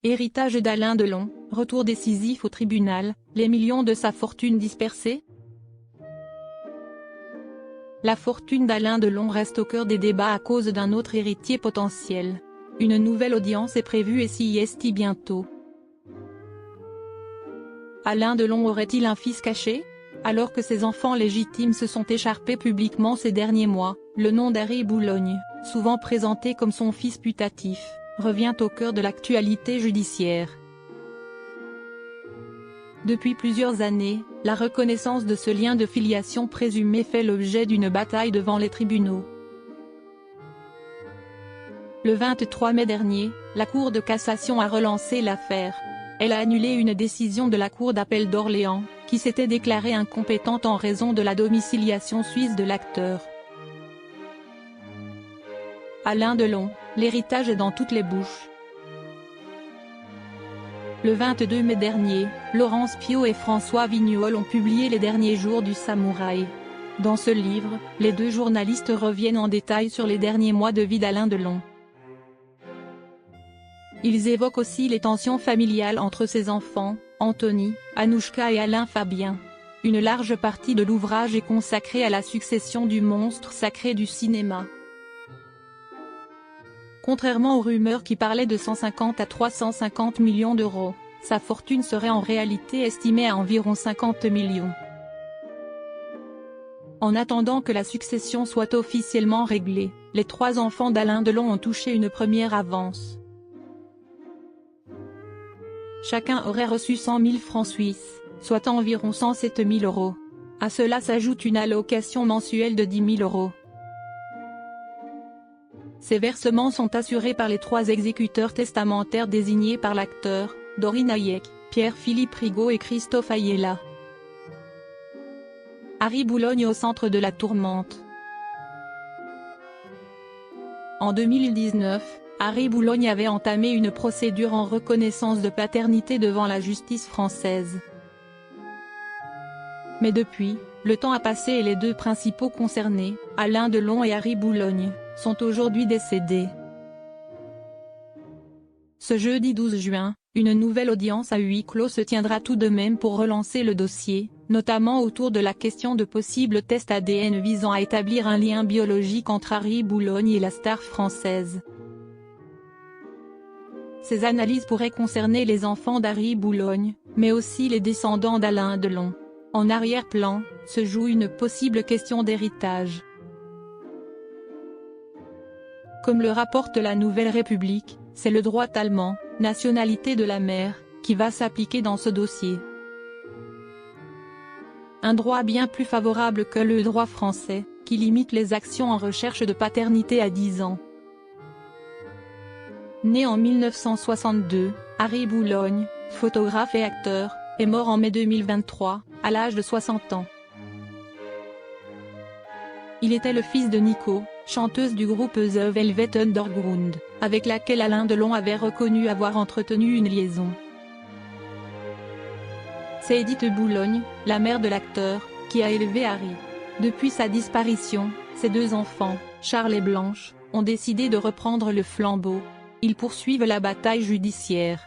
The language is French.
Héritage d'Alain Delon, retour décisif au tribunal, les millions de sa fortune dispersés? La fortune d'Alain Delon reste au cœur des débats à cause d'un autre héritier potentiel. Une nouvelle audience est prévue et s'y est bientôt. Alain Delon aurait-il un fils caché? Alors que ses enfants légitimes se sont écharpés publiquement ces derniers mois, le nom d'Harry Boulogne, souvent présenté comme son fils putatif, revient au cœur de l'actualité judiciaire. Depuis plusieurs années, la reconnaissance de ce lien de filiation présumé fait l'objet d'une bataille devant les tribunaux. Le 23 mai dernier, la Cour de cassation a relancé l'affaire. Elle a annulé une décision de la Cour d'appel d'Orléans, qui s'était déclarée incompétente en raison de la domiciliation suisse de l'acteur. Alain Delon, l'héritage est dans toutes les bouches. Le 22 mai dernier, Laurence Piot et François Vignol ont publié Les derniers jours du samouraï. Dans ce livre, les deux journalistes reviennent en détail sur les derniers mois de vie d'Alain Delon. Ils évoquent aussi les tensions familiales entre ses enfants, Anthony, Anouchka et Alain Fabien. Une large partie de l'ouvrage est consacrée à la succession du monstre sacré du cinéma. Contrairement aux rumeurs qui parlaient de 150 à 350 millions d'euros, sa fortune serait en réalité estimée à environ 50 millions. En attendant que la succession soit officiellement réglée, les trois enfants d'Alain Delon ont touché une première avance. Chacun aurait reçu 100 000 francs suisses, soit environ 107 000 euros. À cela s'ajoute une allocation mensuelle de 10 000 euros. Ces versements sont assurés par les trois exécuteurs testamentaires désignés par l'acteur, Dorine Hayek, Pierre-Philippe Rigaud et Christophe Ayala. Harry Boulogne au centre de la tourmente. En 2019, Harry Boulogne avait entamé une procédure en reconnaissance de paternité devant la justice française. Mais depuis, le temps a passé et les deux principaux concernés, Alain Delon et Harry Boulogne, sont aujourd'hui décédés. Ce jeudi 12 juin, une nouvelle audience à huis clos se tiendra tout de même pour relancer le dossier, notamment autour de la question de possibles tests ADN visant à établir un lien biologique entre Harry Boulogne et la star française. Ces analyses pourraient concerner les enfants d'Harry Boulogne, mais aussi les descendants d'Alain Delon. En arrière-plan, se joue une possible question d'héritage. Comme le rapporte la Nouvelle République, c'est le droit allemand, nationalité de la mère, qui va s'appliquer dans ce dossier. Un droit bien plus favorable que le droit français, qui limite les actions en recherche de paternité à 10 ans. Né en 1962, Harry Boulogne, photographe et acteur, est mort en mai 2023, à l'âge de 60 ans. Il était le fils de Nico, chanteuse du groupe The Velvet Underground, avec laquelle Alain Delon avait reconnu avoir entretenu une liaison. C'est Edith Boulogne, la mère de l'acteur, qui a élevé Harry. Depuis sa disparition, ses deux enfants, Charles et Blanche, ont décidé de reprendre le flambeau. Ils poursuivent la bataille judiciaire.